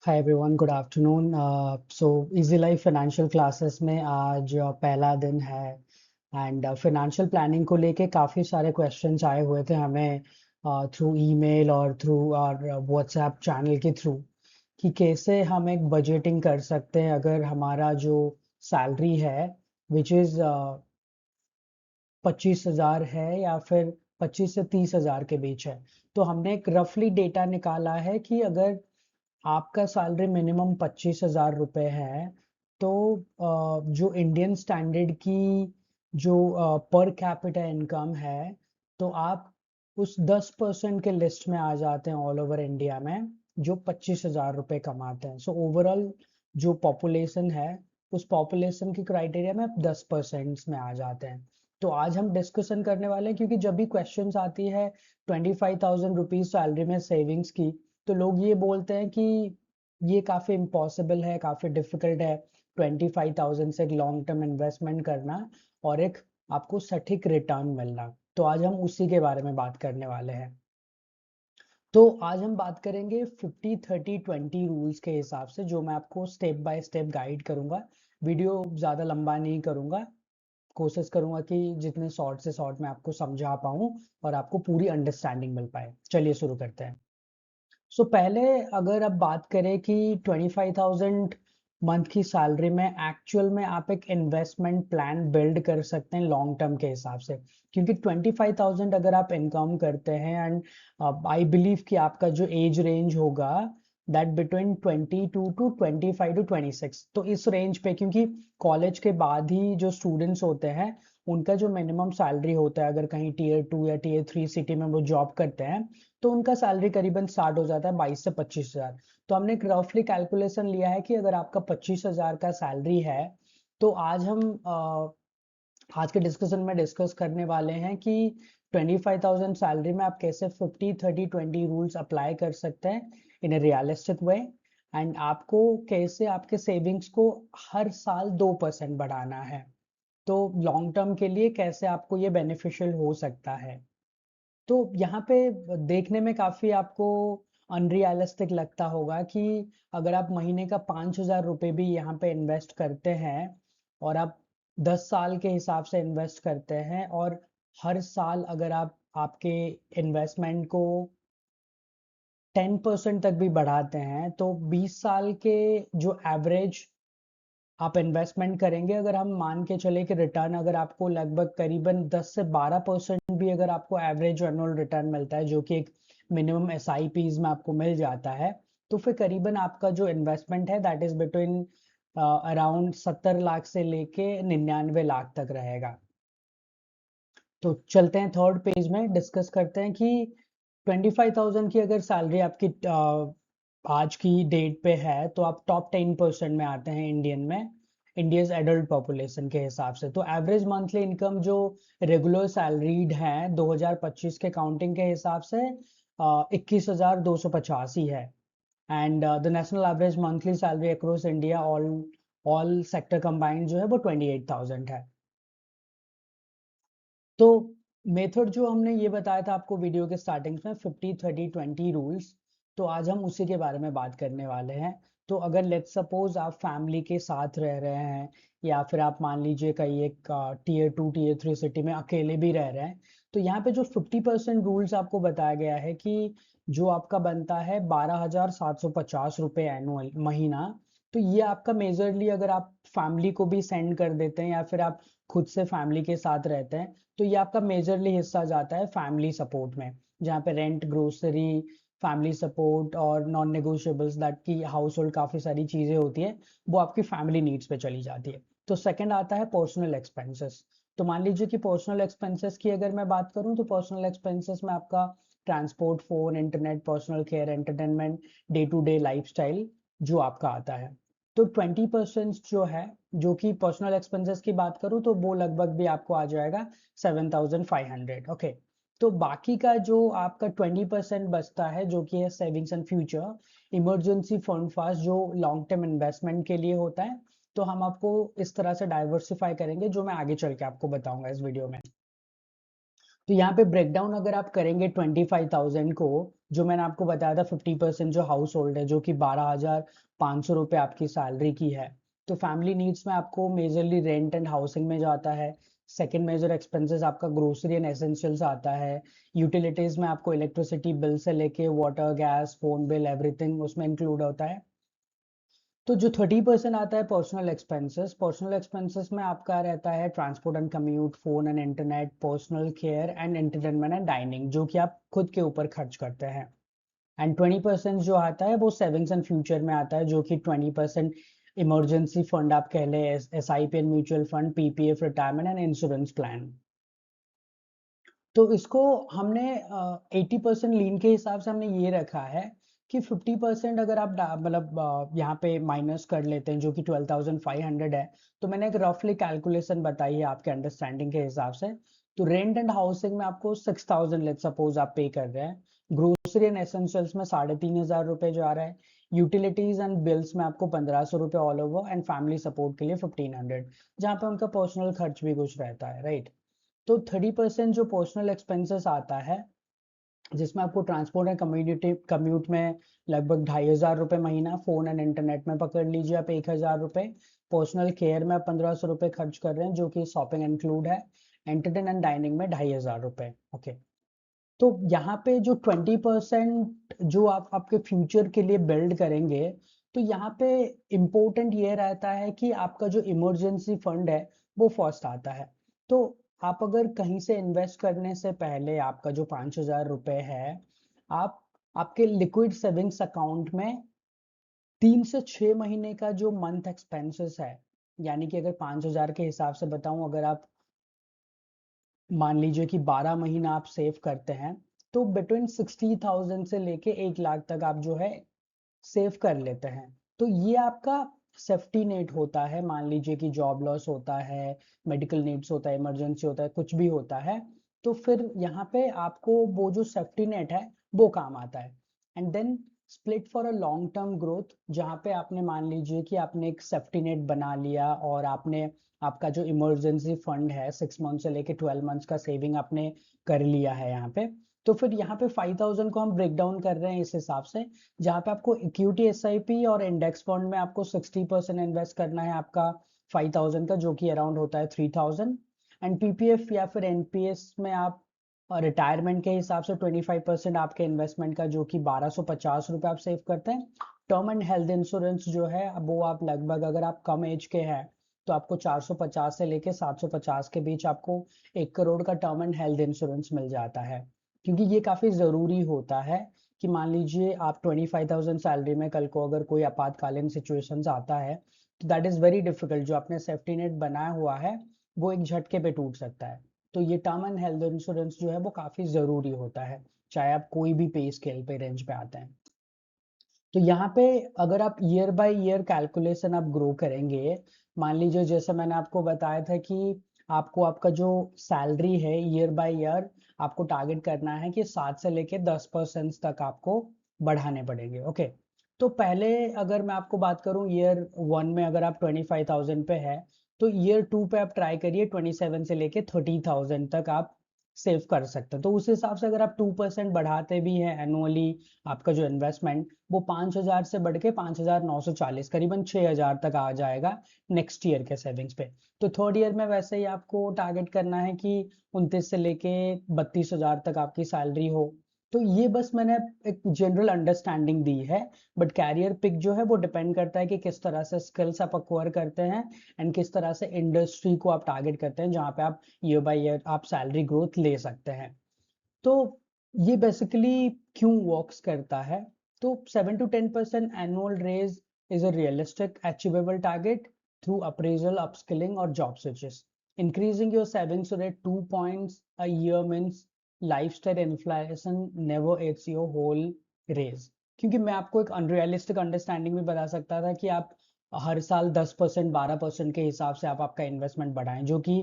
Hi everyone, good afternoon. So easy life financial classes में आज पहला दिन है। एंड फाइनेंशियल प्लानिंग को लेके काफ़ी सारे क्वेश्चंस आए हुए थे हमें थ्रू ईमेल और थ्रू और व्हाट्सएप चैनल के थ्रू कि कैसे हम एक बजटिंग कर सकते हैं अगर हमारा जो सैलरी है विच इज़ 25,000 है या फिर 25 से 30,000 के बीच है। तो हमने एक रफली डेटा निकाला है कि अगर आपका सैलरी मिनिमम 25,000 रुपये है तो जो इंडियन स्टैंडर्ड की जो पर कैपिटा इनकम है तो आप उस 10% के लिस्ट में आ जाते हैं ऑल ओवर इंडिया में जो 25,000 रुपये कमाते हैं। सो ओवरऑल जो पॉपुलेशन है उस पॉपुलेशन की क्राइटेरिया में आप 10% में आ जाते हैं। तो आज हम डिस्कशन करने वाले हैं क्योंकि जब भी क्वेश्चंस आती है 25,000 रुपीज सैलरी में सेविंग्स की तो लोग ये बोलते हैं कि ये काफ़ी इम्पॉसिबल है, काफ़ी डिफिकल्ट है 25,000 से एक लॉन्ग टर्म इन्वेस्टमेंट करना और एक आपको सटीक रिटर्न मिलना। तो आज हम उसी के बारे में बात करने वाले हैं। तो आज हम बात करेंगे 50-30-20 रूल्स के हिसाब से, जो मैं आपको स्टेप बाय स्टेप गाइड करूंगा। वीडियो ज़्यादा लंबा नहीं करूंगा, कोशिश करूंगा कि जितने शॉर्ट से शॉर्ट मैं आपको समझा पाऊँ और आपको पूरी अंडरस्टैंडिंग मिल पाए। चलिए शुरू करते हैं। सो पहले अगर अब बात करें कि 25,000 मंथ की सैलरी में एक्चुअल में आप एक इन्वेस्टमेंट प्लान बिल्ड कर सकते हैं लॉन्ग टर्म के हिसाब से, क्योंकि 25,000 अगर आप इनकम करते हैं एंड आई बिलीव कि आपका जो एज रेंज होगा दैट बिटवीन 22 टू 25 टू 26, तो इस रेंज पे, क्योंकि कॉलेज के बाद ही जो स्टूडेंट्स होते हैं उनका जो मिनिमम सैलरी होता है अगर कहीं टीयर 2 या टीयर 3 सिटी में वो जॉब करते हैं तो उनका सैलरी करीबन स्टार्ट हो जाता है 22 से 25,000। तो हमने एक रफली कैलकुलेशन लिया है कि अगर आपका 25,000 का सैलरी है तो आज हम आज के डिस्कशन में डिस्कस करने वाले हैं कि 25,000 सैलरी में आप कैसे 50-30-20 रूल्स अप्लाई कर सकते हैं इन ए रियलिस्टिक वे, एंड आपको कैसे आपके सेविंग्स को हर साल 2% बढ़ाना है। तो लॉन्ग टर्म के लिए कैसे आपको ये बेनिफिशियल हो सकता है। तो यहाँ पे देखने में काफी आपको अनरियलिस्टिक लगता होगा कि अगर आप महीने का 5,000 रुपये भी यहाँ पे इन्वेस्ट करते हैं और आप 10 साल के हिसाब से इन्वेस्ट करते हैं और हर साल अगर आप आपके इन्वेस्टमेंट को 10% तक भी बढ़ाते हैं तो 20 साल के जो एवरेज आप इन्वेस्टमेंट करेंगे, अगर हम मान के चले कि रिटर्न अगर आपको लगभग करीबन 10 से 12% भी अगर आपको एवरेज एनुअल रिटर्न मिलता है जो कि एक मिनिमम SIPs में आपको मिल जाता है, तो फिर करीबन आपका जो इन्वेस्टमेंट है that is between around 70 lakh से लेके 99 लाख तक रहेगा। तो चलते हैं थर्ड पेज में डिस्कस करते हैं कि 25,000 की अगर सैलरी आपकी आज की डेट पे है तो आप टॉप 10% में आते हैं इंडियन में, इंडियज एडल्ट पॉपुलेशन के हिसाब से। तो एवरेज मंथली इनकम जो रेगुलर सैलरीड है 2025 के काउंटिंग के हिसाब से 21,250 ही है। And the national average monthly salary across India all all sector combined जो है वो 28,000 है। तो मेथड जो हमने ये बताया था आपको वीडियो के स्टार्टिंग में 50-30-20 रूल्स, तो आज हम उसी के बारे में बात करने वाले हैं। तो अगर लेट्स सपोज आप फैमिली के साथ रह रहे हैं या फिर आप मान लीजिए कहीं एक टीयर 2 टीयर 3 सिटी में अकेले भी रह रहे हैं, तो यहाँ पे जो 50% रूल्स आपको बताया गया है कि जो आपका बनता है 12,750 रुपये एनुअल महीना, तो ये आपका मेजरली अगर आप फैमिली को भी सेंड कर देते हैं या फिर आप खुद से फैमिली के साथ रहते हैं तो ये आपका मेजरली हिस्सा जाता है फैमिली सपोर्ट में, जहाँ पे रेंट, ग्रोसरी, फैमिली सपोर्ट और नॉन नेगोशिएबल्स दैट की हाउस होल्ड काफ़ी सारी चीज़ें होती है वो आपकी फैमिली नीड्स पे चली जाती है। तो सेकंड आता है पर्सनल एक्सपेंसेस। तो मान लीजिए कि पर्सनल एक्सपेंसेस की अगर मैं बात करूं तो पर्सनल एक्सपेंसेस में आपका transport, phone, internet, personal care, entertainment, day to day lifestyle जो आपका आता है। तो 20% जो है, जो कि पर्सनल एक्सपेंसेस की बात करूं तो वो लगभग भी आपको आ जाएगा 7,500। ओके। तो बाकी का जो आपका 20% बचता है जो कि है savings and future emergency fund fast जो लॉन्ग टर्म इन्वेस्टमेंट के लिए होता है, तो हम आपको इस तरह से डाइवर्सिफाई करेंगे जो मैं आगे चल के आपको बताऊंगा इस वीडियो में। तो यहाँ पे ब्रेकडाउन अगर आप करेंगे 25,000 को जो मैंने आपको बताया था 50% जो हाउस होल्ड है, जो कि 12,500 रुपये आपकी सैलरी की है, तो फैमिली नीड्स में आपको मेजरली रेंट एंड हाउसिंग में जाता है। सेकंड मेजर एक्सपेंसेस आपका ग्रोसरी एंड एसेंशियल्स आता है। यूटिलिटीज में आपको इलेक्ट्रिसिटी बिल से लेके water, gas, phone bill, everything उसमें इंक्लूड होता है। तो जो 30% आता है पर्सनल एक्सपेंसेस में आपका रहता है transport and commute, phone and internet, personal care and entertainment and dining, जो कि आप खुद के ऊपर खर्च करते हैं। एंड 20% जो आता है वो सेविंग्स एंड फ्यूचर में आता है, जो कि 20% इमरजेंसी फंड आप कह लें, SIP and mutual fund, PPF, retirement and insurance plan. तो इसको हमने 80% लीन के हिसाब से हमने ये रखा है कि 50% अगर आप मतलब यहाँ पे माइनस कर लेते हैं, जो कि 12,500 है। तो मैंने एक रफली कैलकुलेशन बताई है आपके अंडरस्टैंडिंग के हिसाब से। तो रेंट एंड हाउसिंग में आपको 6,000 लेट सपोज आप पे कर रहे हैं। ग्रोसरी एंड एसेंशियल्स में 3,500 रुपये जो आ रहा है। यूटिलिटीज एंड बिल्स में आपको 1,500 रुपये all over, and family support के लिए 1,500, जहाँ पे उनका पर्सनल खर्च भी कुछ रहता है, राइट। तो 30% जो पर्सनल एक्सपेंसेस आता है, जिसमें आपको ट्रांसपोर्ट एंड कम्युनिटी कम्यूट में लगभग 2,500 रुपये महीना, फोन एंड इंटरनेट में पकड़ लीजिए आप 1,000 रुपये, पर्सनल केयर में आप 1,500 रुपये खर्च कर रहे हैं, जो कि शॉपिंग इंक्लूड है, एंटरटेन एंड डाइनिंग में 2,500 रुपये। ओके। तो यहाँ पे जो 20% जो आप आपके फ्यूचर के लिए बिल्ड करेंगे, तो यहाँ पे इम्पोर्टेंट ये रहता है कि आपका जो इमरजेंसी फंड है वो फर्स्ट आता है। तो आप अगर कहीं से इन्वेस्ट करने से पहले आपका जो 5,000 रुपये है, आप आपके लिक्विड सेविंग्स अकाउंट में 3 से 6 महीने का जो मंथ एक्सपेंसेस है, यानी कि अगर 5,000 के हिसाब से बताऊं, अगर आप मान लीजिए कि 12 महीना आप सेव करते हैं, तो बिटवीन 60,000 से लेके 1 लाख तक आप जो है सेव कर लेते हैं। तो ये आपका सेफ्टी नेट होता है। मान लीजिए कि जॉब लॉस होता है, मेडिकल नीड्स होता है, इमरजेंसी होता है, कुछ भी होता है, तो फिर यहाँ पे आपको वो जो सेफ्टी नेट है वो काम आता है। And then split for a long term growth, जहाँ पे आपने मान लीजिए कि आपने एक सेफ्टी नेट बना लिया, और आपने आपका जो इमरजेंसी फंड है 6 मंथ से लेके 12 मंथ्स का सेविंग आपने कर लिया है यहाँ पे। तो फिर यहाँ पे 5,000 को हम ब्रेक डाउन कर रहे हैं इस हिसाब से, जहाँ पे आपको इक्विटी SIP और इंडेक्स फंड में आपको 60% इन्वेस्ट करना है आपका 5,000 का, जो कि अराउंड होता है 3,000। एंड PPF या फिर NPS में आप रिटायरमेंट के हिसाब से 25% आपके इन्वेस्टमेंट का, जो कि 1,250 रुपये आप सेव करते हैं। टर्म एंड हेल्थ इंश्योरेंस जो है, अब वो आप लगभग, अगर आप कम एज के हैं, तो आपको 450 से लेके 750 के बीच आपको 1 करोड़ का टर्म एंड हेल्थ इंश्योरेंस मिल जाता है। क्योंकि ये काफ़ी ज़रूरी होता है कि मान लीजिए आप 25,000 सैलरी में कल को अगर कोई आपातकालीन सिचुएशंस आता है, तो दैट इज़ वेरी डिफिकल्ट। जो आपने सेफ्टी नेट बनाया हुआ है वो एक झटके पे टूट सकता है। तो ये टर्म एंड हेल्थ इंश्योरेंस जो है वो काफ़ी ज़रूरी होता है, चाहे आप कोई भी पे स्केल पे रेंज पे आते हैं। तो यहाँ पे अगर आप ईयर बाय ईयर कैलकुलेशन आप ग्रो करेंगे, मान लीजिए जैसे मैंने आपको बताया था कि आपको आपका जो सैलरी है ईयर बाय ईयर आपको टारगेट करना है कि 7 से लेके 10% तक आपको बढ़ाने पड़ेंगे। ओके। तो पहले अगर मैं आपको बात करूं, ईयर 1 में अगर आप 25,000 पे है, तो ईयर 2 पे आप ट्राई करिए 27 से लेके 30,000 तक आप सेव कर सकते हैं। तो उस हिसाब से अगर आप 2% बढ़ाते भी हैं एनुअली, आपका जो इन्वेस्टमेंट वो 5,000 से बढ़ के 5,940 करीबन 6,000 तक आ जाएगा नेक्स्ट ईयर के सेविंग्स पे। तो थर्ड ईयर में वैसे ही आपको टारगेट करना है कि 29 से लेके 32,000 तक आपकी सैलरी हो। तो ये बस मैंने एक जनरल अंडरस्टैंडिंग दी है। बट कैरियर पिक जो है वो डिपेंड करता है कि किस तरह से स्किल्स आप अक्वायर करते हैं, एंड किस तरह से इंडस्ट्री को आप टारगेट करते हैं, जहाँ पे आप ईयर बाय ईयर आप सैलरी ग्रोथ ले सकते हैं। तो ये बेसिकली क्यों वर्क्स करता है। तो 7 to 10% annual raise is a realistic achievable target through appraisal, upskilling और job switches. Increasing your savings rate 2 points a year means lifestyle inflation never eats your whole raise. क्योंकि मैं आपको एक अनरियलिस्टिक अंडरस्टैंडिंग भी बता सकता था कि आप हर साल 10% 12% के हिसाब से आप आपका इन्वेस्टमेंट बढ़ाएं, जो कि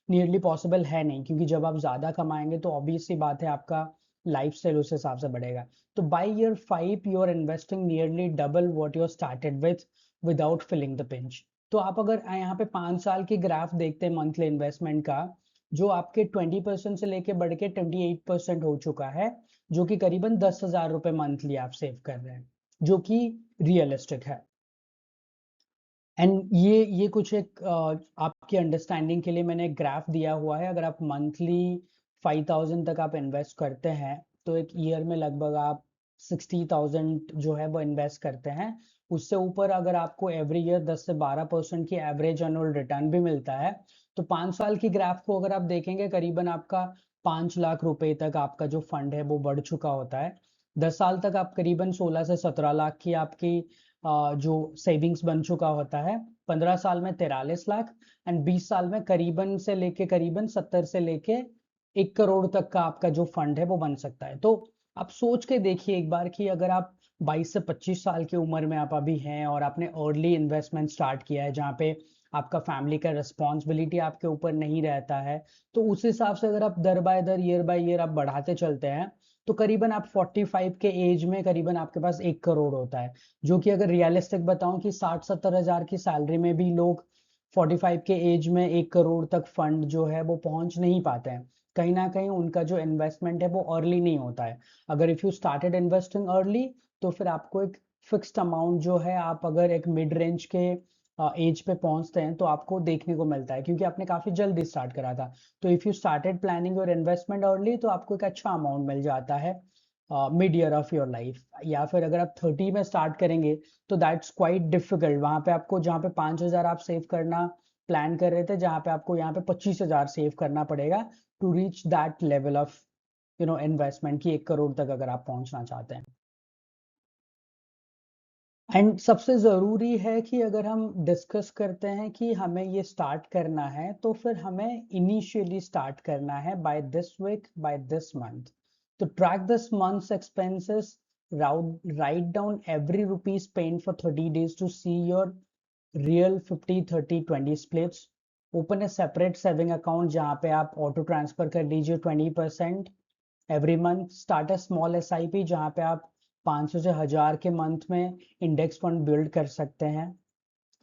नियरली पॉसिबल है नहीं। क्योंकि जब आप ज़्यादा कमाएंगे तो ऑब्वियस सी बात है आपका लाइफस्टाइल उस हिसाब से बढ़ेगा। तो by year 5 you are investing nearly double what you started with without feeling the pinch. तो आप अगर यहाँ पे 5 साल की ग्राफ देखते हैं मंथली इन्वेस्टमेंट का, जो आपके 20% से लेके बढ़ के 28% हो चुका है, जो कि करीबन 10,000 रुपये मंथली आप सेव कर रहे हैं, जो कि रियलिस्टिक है। एंड ये कुछ एक आपकी अंडरस्टैंडिंग के लिए मैंने एक ग्राफ दिया हुआ है। अगर आप मंथली 5,000 तक आप इन्वेस्ट करते हैं तो एक ईयर में लगभग आप 60,000 जो है वो इन्वेस्ट करते हैं। उससे ऊपर अगर आपको एवरी ईयर 10 से 12% की एवरेज एनुअल रिटर्न भी मिलता है तो 5 साल की ग्राफ को अगर आप देखेंगे करीबन आपका 5 लाख रुपए तक आपका जो फंड है वो बढ़ चुका होता है। 10 साल तक आप करीबन 16 से 17 लाख की आपकी जो सेविंग्स बन चुका होता है। 15 साल में 43 लाख एंड 20 साल में करीबन से लेके करीबन 70 से लेके 1 करोड़ तक का आपका जो फंड है वो बन सकता है। तो आप सोच के देखिए एक बार कि अगर आप 22 से 25 साल की उम्र में आप अभी हैं और आपने अर्ली इन्वेस्टमेंट स्टार्ट किया है जहाँ पे आपका फैमिली का रिस्पॉन्सिबिलिटी आपके ऊपर नहीं रहता है, तो उस हिसाब से अगर आप दर बाय ईयर आप बढ़ाते चलते हैं तो करीबन आप 45 के एज में करीबन आपके पास 1 करोड़ होता है। जो कि अगर रियलिस्टिक बताऊं कि 60-70 हजार की सैलरी में भी लोग 45 के एज में 1 करोड़ तक फंड जो है वो पहुंच नहीं पाते हैं। कहीं ना कहीं उनका जो इन्वेस्टमेंट है वो अर्ली नहीं होता है। अगर if you started investing early तो फिर आपको एक फिक्स्ड अमाउंट जो है आप अगर एक मिड रेंज के एज पे पहुंचते हैं तो आपको देखने को मिलता है, क्योंकि आपने काफी जल्दी स्टार्ट करा था। तो if you started planning your investment early तो आपको एक अच्छा अमाउंट मिल जाता है mid year of your life. या फिर अगर आप 30 में स्टार्ट करेंगे तो दैट्स क्वाइट डिफिकल्ट। वहां पे आपको जहाँ पे 5,000 आप सेव करना प्लान कर रहे थे, जहाँ पे आपको यहाँ पे 25,000 सेव करना पड़ेगा to reach that level of investment की 1 करोड़ तक अगर आप पहुंचना चाहते हैं। एंड सबसे ज़रूरी है कि अगर हम डिस्कस करते हैं कि हमें ये स्टार्ट करना है तो फिर हमें इनिशियली स्टार्ट करना है by this week, by this month. तो track this month's expenses, write down every rupee spent for 30 days to see your real 50-30-20 splits. Open a separate saving account जहाँ पे आप ऑटो ट्रांसफर कर लीजिए 20% every month. Start a small SIP जहाँ पे आप 500 से 1000 के मंथ में इंडेक्स फंड बिल्ड कर सकते हैं।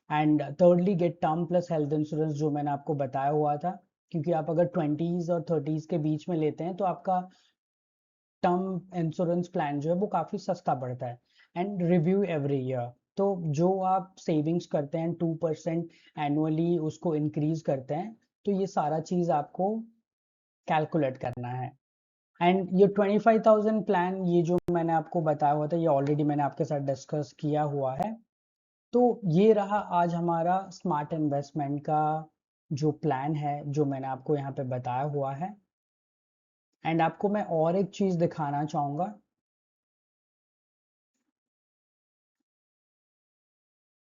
And thirdly get term plus health insurance, जो मैंने आपको बताया हुआ था, क्योंकि आप अगर 20s और 30s के बीच में लेते हैं तो आपका टर्म इंश्योरेंस प्लान जो है वो काफ़ी सस्ता पड़ता है। एंड रिव्यू एवरी ईयर, तो जो आप सेविंग्स करते हैं 2% एनुअली उसको इंक्रीज करते हैं, तो ये सारा चीज़ आपको कैलकुलेट करना है। एंड ये 25,000 प्लान ये जो मैंने आपको बताया हुआ था ये ऑलरेडी मैंने आपके साथ डिस्कस किया हुआ है। तो ये रहा आज हमारा स्मार्ट इन्वेस्टमेंट का जो प्लान है जो मैंने आपको यहाँ पे बताया हुआ है। एंड आपको मैं और एक चीज़ दिखाना चाहूँगा